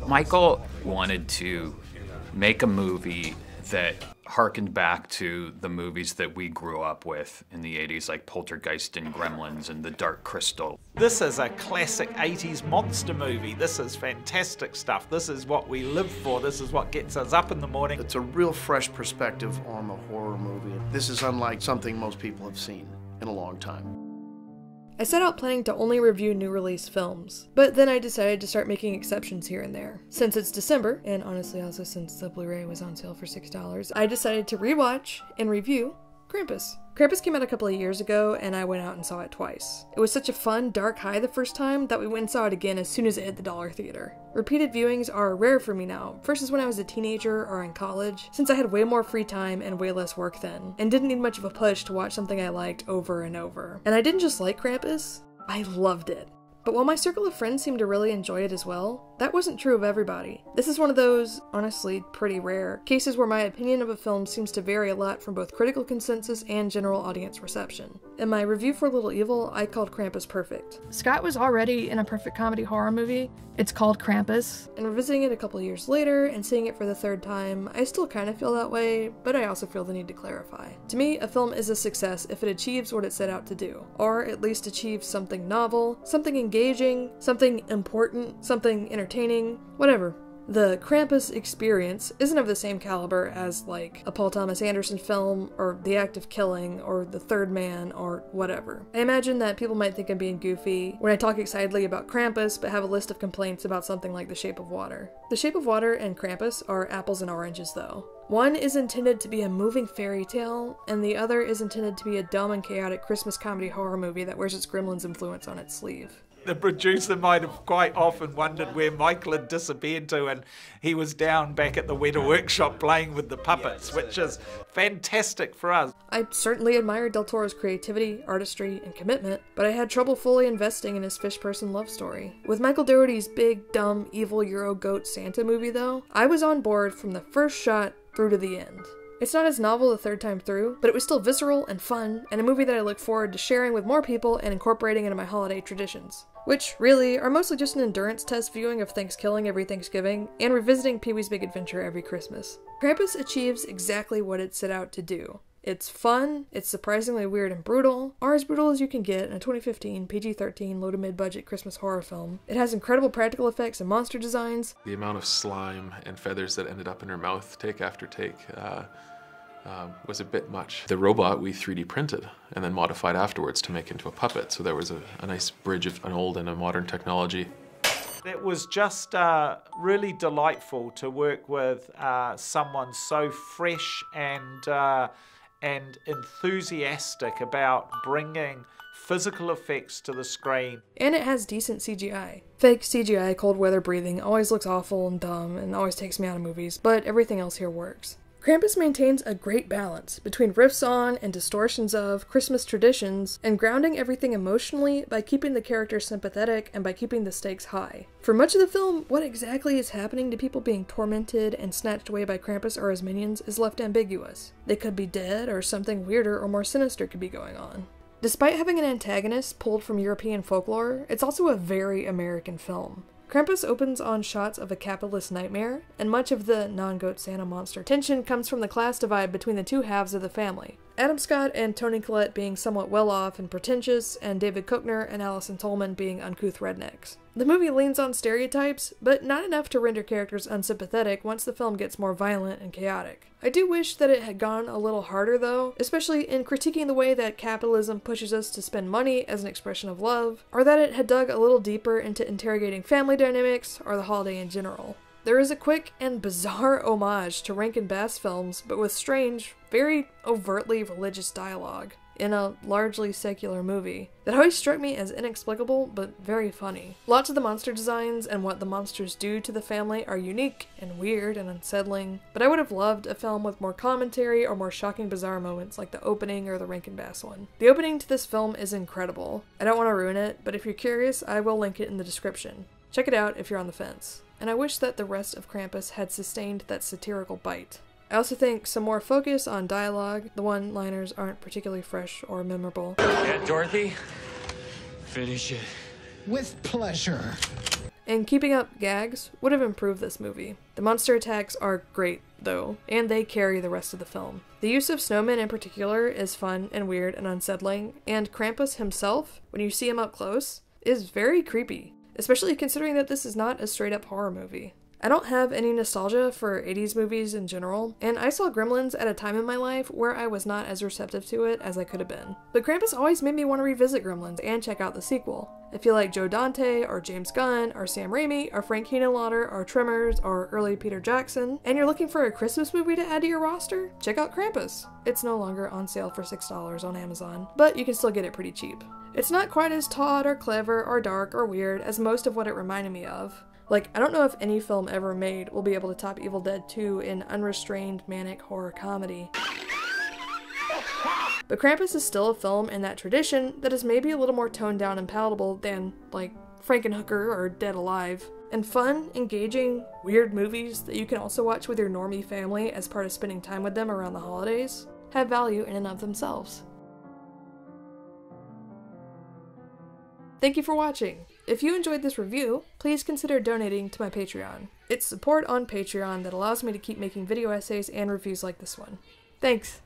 Michael wanted to make a movie that harkened back to the movies that we grew up with in the 80s, like Poltergeist and Gremlins and The Dark Crystal. This is a classic 80s monster movie. This is fantastic stuff. This is what we live for. This is what gets us up in the morning. It's a real fresh perspective on the horror movie. This is unlike something most people have seen in a long time. I set out planning to only review new release films, but then I decided to start making exceptions here and there. Since it's December, and honestly also since the Blu-ray was on sale for $6, I decided to rewatch and review Krampus. Krampus came out a couple of years ago, and I went out and saw it twice. It was such a fun, dark high the first time that we went and saw it again as soon as it hit the dollar theater. Repeated viewings are rare for me now, versus when I was a teenager or in college, since I had way more free time and way less work then, and didn't need much of a push to watch something I liked over and over. And I didn't just like Krampus, I loved it. But while my circle of friends seemed to really enjoy it as well, that wasn't true of everybody. This is one of those, honestly, pretty rare cases where my opinion of a film seems to vary a lot from both critical consensus and general audience reception. In my review for Little Evil, I called Krampus perfect. Scott was already in a perfect comedy horror movie. It's called Krampus. And revisiting it a couple years later and seeing it for the third time, I still kind of feel that way, but I also feel the need to clarify. To me, a film is a success if it achieves what it set out to do, or at least achieves something novel, something engaging, something important, something entertaining, whatever. The Krampus experience isn't of the same caliber as, like, a Paul Thomas Anderson film, or The Act of Killing, or The Third Man, or whatever. I imagine that people might think I'm being goofy when I talk excitedly about Krampus, but have a list of complaints about something like The Shape of Water. The Shape of Water and Krampus are apples and oranges, though. One is intended to be a moving fairy tale, and the other is intended to be a dumb and chaotic Christmas comedy horror movie that wears its Gremlins influence on its sleeve. The producer might have quite often wondered where Michael had disappeared to, and he was down back at the Weta workshop playing with the puppets, which is fantastic for us. I certainly admired Del Toro's creativity, artistry, and commitment, but I had trouble fully investing in his fish person love story. With Michael Dougherty's big, dumb, evil Euro goat Santa movie, though, I was on board from the first shot through to the end. It's not as novel the third time through, but it was still visceral and fun, and a movie that I look forward to sharing with more people and incorporating into my holiday traditions. Which, really, are mostly just an endurance test viewing of Thanksgiving every Thanksgiving, and revisiting Pee-wee's Big Adventure every Christmas. Krampus achieves exactly what it set out to do. It's fun, it's surprisingly weird and brutal, or as brutal as you can get in a 2015 PG-13 low to mid-budget Christmas horror film. It has incredible practical effects and monster designs. The amount of slime and feathers that ended up in her mouth take after take was a bit much. The robot we 3D printed and then modified afterwards to make into a puppet, so there was a nice bridge of an old and a modern technology. It was just really delightful to work with someone so fresh and enthusiastic about bringing physical effects to the screen. And it has decent CGI. Fake CGI cold weather breathing always looks awful and dumb and always takes me out of movies, but everything else here works. Krampus maintains a great balance between riffs on and distortions of Christmas traditions and grounding everything emotionally by keeping the characters sympathetic and by keeping the stakes high. For much of the film, what exactly is happening to people being tormented and snatched away by Krampus or his minions is left ambiguous. They could be dead, or something weirder or more sinister could be going on. Despite having an antagonist pulled from European folklore, it's also a very American film. Krampus opens on shots of a capitalist nightmare, and much of the non-goat Santa monster tension comes from the class divide between the two halves of the family. Adam Scott and Toni Collette being somewhat well-off and pretentious, and David Koechner and Allison Tolman being uncouth rednecks. The movie leans on stereotypes, but not enough to render characters unsympathetic once the film gets more violent and chaotic. I do wish that it had gone a little harder though, especially in critiquing the way that capitalism pushes us to spend money as an expression of love, or that it had dug a little deeper into interrogating family dynamics or the holiday in general. There is a quick and bizarre homage to Rankin Bass films, but with strange, very overtly religious dialogue, in a largely secular movie, that always struck me as inexplicable but very funny. Lots of the monster designs and what the monsters do to the family are unique and weird and unsettling, but I would have loved a film with more commentary or more shocking bizarre moments like the opening or the Rankin Bass one. The opening to this film is incredible. I don't want to ruin it, but if you're curious, I will link it in the description. Check it out if you're on the fence. And I wish that the rest of Krampus had sustained that satirical bite. I also think some more focus on dialogue. The one-liners aren't particularly fresh or memorable. Yeah, Dorothy? Finish it. With pleasure. and keeping up gags would have improved this movie. The monster attacks are great, though, and they carry the rest of the film. The use of snowmen in particular is fun and weird and unsettling, and Krampus himself, when you see him up close, is very creepy, especially considering that this is not a straight-up horror movie. I don't have any nostalgia for 80s movies in general, and I saw Gremlins at a time in my life where I was not as receptive to it as I could have been. But Krampus always made me want to revisit Gremlins and check out the sequel. If you like Joe Dante, or James Gunn, or Sam Raimi, or Frank Henenlotter, or Tremors, or early Peter Jackson, and you're looking for a Christmas movie to add to your roster, check out Krampus. It's no longer on sale for $6 on Amazon, but you can still get it pretty cheap. It's not quite as taut or clever or dark or weird as most of what it reminded me of. Like, I don't know if any film ever made will be able to top Evil Dead 2 in unrestrained manic horror comedy. But Krampus is still a film in that tradition that is maybe a little more toned down and palatable than, like, Frankenhooker or Dead Alive. And fun, engaging, weird movies that you can also watch with your normie family as part of spending time with them around the holidays have value in and of themselves. Thank you for watching! If you enjoyed this review, please consider donating to my Patreon. It's support on Patreon that allows me to keep making video essays and reviews like this one. Thanks!